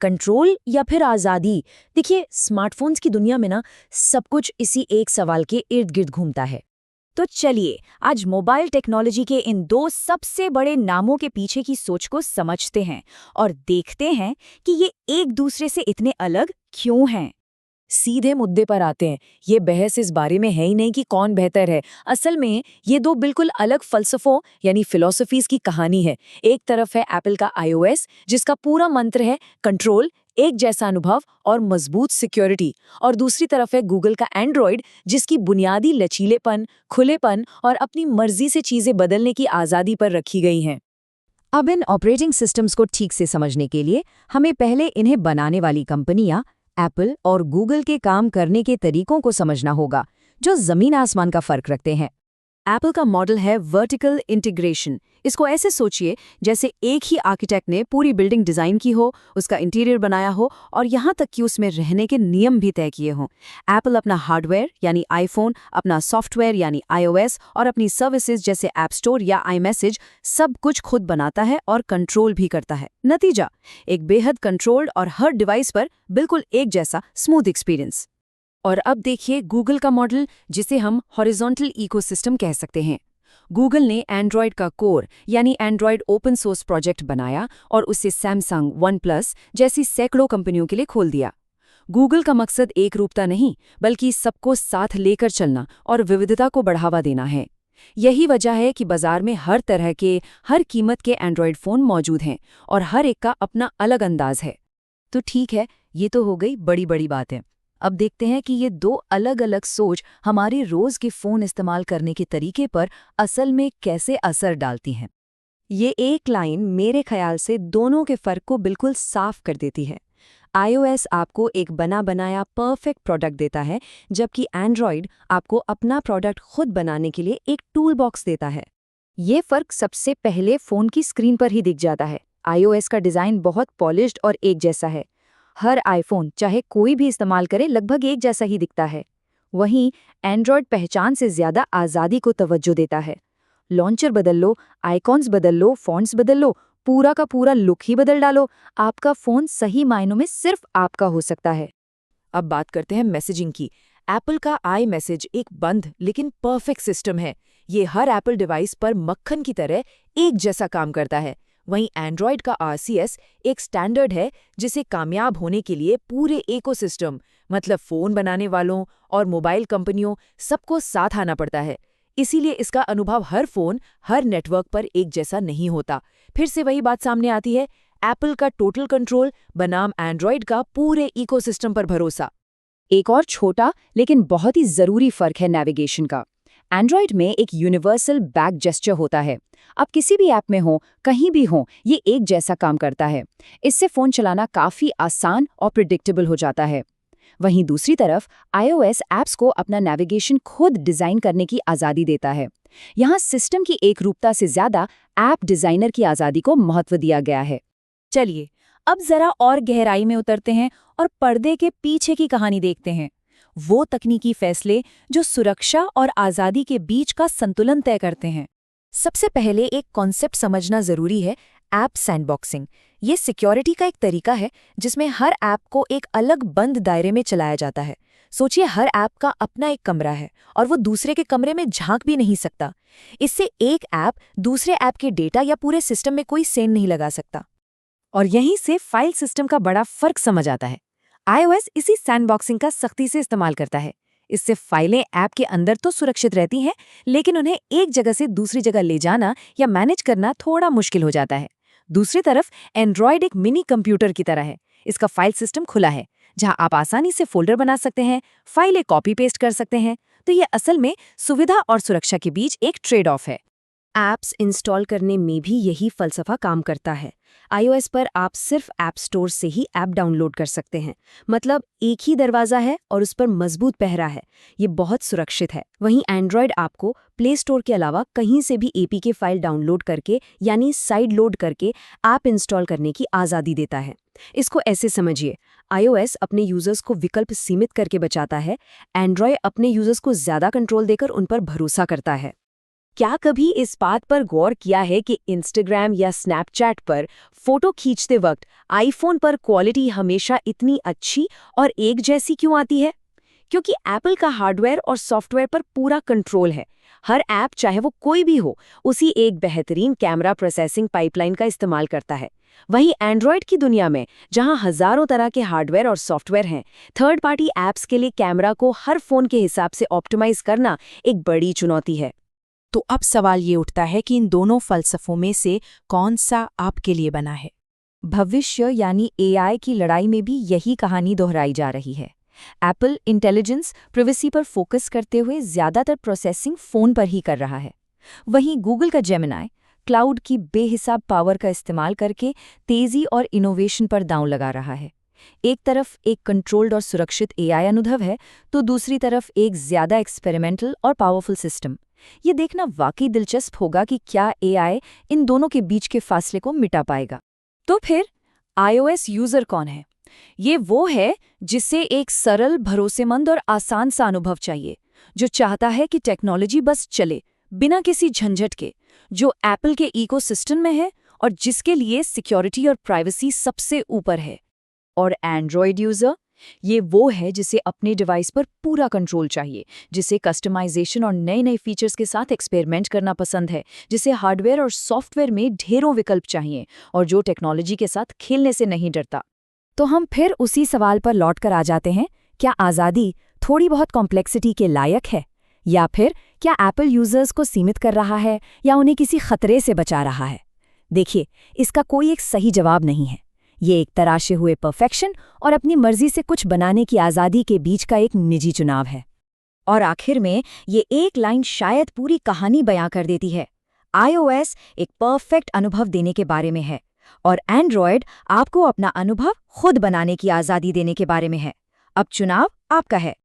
Control या फिर आज़ादी? देखिए, स्मार्टफोन्स की दुनिया में ना सब कुछ इसी एक सवाल के इर्द गिर्द घूमता है। तो चलिए आज मोबाइल टेक्नोलॉजी के इन दो सबसे बड़े नामों के पीछे की सोच को समझते हैं और देखते हैं कि ये एक दूसरे से इतने अलग क्यों हैं। सीधे मुद्दे पर आते हैं। ये बहस इस बारे में है ही नहीं कि कौन बेहतर है। असल में ये दो बिल्कुल अलग फलसफों यानी फिलॉसफीज की कहानी है। एक तरफ है एप्पल का iOS, जिसका पूरा मंत्र है कंट्रोल, एक जैसा अनुभव और मजबूत सिक्योरिटी, और दूसरी तरफ है गूगल का एंड्रॉयड, जिसकी बुनियादी लचीलेपन, खुलेपन और अपनी मर्जी से चीजें बदलने की आज़ादी पर रखी गई हैं। अब इन ऑपरेटिंग सिस्टम्स को ठीक से समझने के लिए हमें पहले इन्हें बनाने वाली कंपनियां एप्पल और गूगल के काम करने के तरीकों को समझना होगा, जो जमीन आसमान का फर्क रखते हैं। एप्पल का मॉडल है वर्टिकल इंटीग्रेशन। इसको ऐसे सोचिए जैसे एक ही आर्किटेक्ट ने पूरी बिल्डिंग डिजाइन की हो, उसका इंटीरियर बनाया हो और यहाँ तक कि उसमें रहने के नियम भी तय किए हों। एप्पल अपना हार्डवेयर यानी आईफोन, अपना सॉफ्टवेयर यानी iOS और अपनी सर्विसेज जैसे ऐप स्टोर या iMessage सब कुछ खुद बनाता है और कंट्रोल भी करता है। नतीजा, एक बेहद कंट्रोल्ड और हर डिवाइस पर बिल्कुल एक जैसा स्मूथ एक्सपीरियंस। और अब देखिए गूगल का मॉडल, जिसे हम हॉरिजॉन्टल इकोसिस्टम कह सकते हैं। गूगल ने एंड्रॉयड का कोर यानी एंड्रॉयड ओपन सोर्स प्रोजेक्ट बनाया और उसे सैमसंग, OnePlus जैसी सैकड़ों कंपनियों के लिए खोल दिया। गूगल का मकसद एकरूपता नहीं, बल्कि सबको साथ लेकर चलना और विविधता को बढ़ावा देना है। यही वजह है कि बाजार में हर तरह के, हर कीमत के एंड्रॉयड फ़ोन मौजूद हैं और हर एक का अपना अलग अंदाज है। तो ठीक है, ये तो हो गई बड़ी बड़ी बातें। अब देखते हैं कि ये दो अलग अलग सोच हमारे रोज के फोन इस्तेमाल करने के तरीके पर असल में कैसे असर डालती हैं। ये एक लाइन मेरे ख्याल से दोनों के फर्क को बिल्कुल साफ कर देती है। iOS आपको एक बना बनाया परफेक्ट प्रोडक्ट देता है, जबकि एंड्रॉयड आपको अपना प्रोडक्ट खुद बनाने के लिए एक टूल बॉक्स देता है। ये फर्क सबसे पहले फोन की स्क्रीन पर ही दिख जाता है। iOS का डिज़ाइन बहुत पॉलिश्ड और एक जैसा है। हर आईफोन चाहे कोई भी इस्तेमाल करे लगभग एक जैसा ही दिखता है। वहीं एंड्रॉयड पहचान से ज्यादा आज़ादी को तवज्जो देता है। लॉन्चर बदल लो, आइकॉन्स बदल लो, फॉन्ट्स बदल लो, पूरा का पूरा लुक ही बदल डालो, आपका फोन सही मायनों में सिर्फ आपका हो सकता है। अब बात करते हैं मैसेजिंग की। एप्पल का iMessage एक बंद लेकिन परफेक्ट सिस्टम है। ये हर एप्पल डिवाइस पर मक्खन की तरह एक जैसा काम करता है। वहीं एंड्रॉयड का RCS एक स्टैंडर्ड है, जिसे कामयाब होने के लिए पूरे इकोसिस्टम मतलब फ़ोन बनाने वालों और मोबाइल कंपनियों सबको साथ आना पड़ता है। इसीलिए इसका अनुभव हर फ़ोन, हर नेटवर्क पर एक जैसा नहीं होता। फिर से वही बात सामने आती है, एप्पल का टोटल कंट्रोल बनाम एंड्रॉयड का पूरे इकोसिस्टम पर भरोसा। एक और छोटा लेकिन बहुत ही ज़रूरी फ़र्क है नेविगेशन का। एंड्रॉयड में एक यूनिवर्सल बैक जेस्चर होता है। आप किसी भी ऐप में हो, कहीं भी हो, ये एक जैसा काम करता है। इससे फ़ोन चलाना काफ़ी आसान और प्रिडिक्टेबल हो जाता है। वहीं दूसरी तरफ iOS ऐप्स को अपना नेविगेशन खुद डिज़ाइन करने की आज़ादी देता है। यहाँ सिस्टम की एकरूपता से ज़्यादा ऐप डिज़ाइनर की आज़ादी को महत्व दिया गया है। चलिए अब ज़रा और गहराई में उतरते हैं और पर्दे के पीछे की कहानी देखते हैं। वो तकनीकी फैसले जो सुरक्षा और आज़ादी के बीच का संतुलन तय करते हैं। सबसे पहले एक कॉन्सेप्ट समझना ज़रूरी है, ऐप सैंडबॉक्सिंग। ये सिक्योरिटी का एक तरीका है जिसमें हर ऐप को एक अलग बंद दायरे में चलाया जाता है। सोचिए हर ऐप का अपना एक कमरा है और वो दूसरे के कमरे में झांक भी नहीं सकता। इससे एक ऐप दूसरे ऐप के डेटा या पूरे सिस्टम में कोई सेंध नहीं लगा सकता। और यहीं से फाइल सिस्टम का बड़ा फर्क समझ आता है। iOS इसी सैंडबॉक्सिंग का सख्ती से इस्तेमाल करता है। इससे फाइलें ऐप के अंदर तो सुरक्षित रहती हैं, लेकिन उन्हें एक जगह से दूसरी जगह ले जाना या मैनेज करना थोड़ा मुश्किल हो जाता है। दूसरी तरफ एंड्रॉयड एक मिनी कंप्यूटर की तरह है। इसका फाइल सिस्टम खुला है, जहां आप आसानी से फोल्डर बना सकते हैं, फाइलें कॉपी पेस्ट कर सकते हैं। तो ये असल में सुविधा और सुरक्षा के बीच एक ट्रेड ऑफ है। ऐप्स इंस्टॉल करने में भी यही फलसफा काम करता है। iOS पर आप सिर्फ ऐप स्टोर से ही ऐप डाउनलोड कर सकते हैं, मतलब एक ही दरवाज़ा है और उस पर मजबूत पहरा है। ये बहुत सुरक्षित है। वहीं एंड्रॉयड आपको प्ले स्टोर के अलावा कहीं से भी APK फाइल डाउनलोड करके यानी साइड लोड करके ऐप इंस्टॉल करने की आज़ादी देता है। इसको ऐसे समझिए, iOS अपने यूजर्स को विकल्प सीमित करके बचाता है, एंड्रॉयड अपने यूजर्स को ज़्यादा कंट्रोल देकर उन पर भरोसा करता है। क्या कभी इस बात पर गौर किया है कि इंस्टाग्राम या स्नैपचैट पर फोटो खींचते वक्त आईफोन पर क्वालिटी हमेशा इतनी अच्छी और एक जैसी क्यों आती है? क्योंकि एप्पल का हार्डवेयर और सॉफ्टवेयर पर पूरा कंट्रोल है। हर ऐप, चाहे वो कोई भी हो, उसी एक बेहतरीन कैमरा प्रोसेसिंग पाइपलाइन का इस्तेमाल करता है। वहीं एंड्रॉयड की दुनिया में, जहां हजारों तरह के हार्डवेयर और सॉफ्टवेयर हैं, थर्ड पार्टी ऐप्स के लिए कैमरा को हर फोन के हिसाब से ऑप्टिमाइज करना एक बड़ी चुनौती है। तो अब सवाल ये उठता है कि इन दोनों फलसफों में से कौन सा आपके लिए बना है? भविष्य यानी एआई की लड़ाई में भी यही कहानी दोहराई जा रही है। एप्पल इंटेलिजेंस, प्राइवेसी पर फोकस करते हुए ज्यादातर प्रोसेसिंग फोन पर ही कर रहा है। वहीं गूगल का जेमिनाई क्लाउड की बेहिसाब पावर का इस्तेमाल करके तेजी और इनोवेशन पर दांव लगा रहा है। एक तरफ एक कंट्रोल्ड और सुरक्षित एआई अनुभव है, तो दूसरी तरफ एक ज्यादा एक्सपेरिमेंटल और पावरफुल सिस्टम। ये देखना वाकई दिलचस्प होगा कि क्या एआई इन दोनों के बीच के फासले को मिटा पाएगा। तो फिर iOS यूजर कौन है? ये वो है जिसे एक सरल, भरोसेमंद और आसान सा अनुभव चाहिए, जो चाहता है कि टेक्नोलॉजी बस चले बिना किसी झंझट के, जो एप्पल के इकोसिस्टम में है और जिसके लिए सिक्योरिटी और प्राइवेसी सबसे ऊपर है। और एंड्रॉयड यूजर, ये वो है जिसे अपने डिवाइस पर पूरा कंट्रोल चाहिए, जिसे कस्टमाइजेशन और नए नए फीचर्स के साथ एक्सपेरिमेंट करना पसंद है, जिसे हार्डवेयर और सॉफ्टवेयर में ढेरों विकल्प चाहिए और जो टेक्नोलॉजी के साथ खेलने से नहीं डरता। तो हम फिर उसी सवाल पर लौट कर आ जाते हैं, क्या आज़ादी थोड़ी बहुत कॉम्प्लेक्सिटी के लायक है? या फिर क्या एप्पल यूजर्स को सीमित कर रहा है या उन्हें किसी खतरे से बचा रहा है? देखिए, इसका कोई एक सही जवाब नहीं है। ये एक तराशे हुए परफेक्शन और अपनी मर्जी से कुछ बनाने की आज़ादी के बीच का एक निजी चुनाव है। और आखिर में ये एक लाइन शायद पूरी कहानी बयां कर देती है। iOS एक परफेक्ट अनुभव देने के बारे में है और एंड्रॉयड आपको अपना अनुभव खुद बनाने की आज़ादी देने के बारे में है। अब चुनाव आपका है।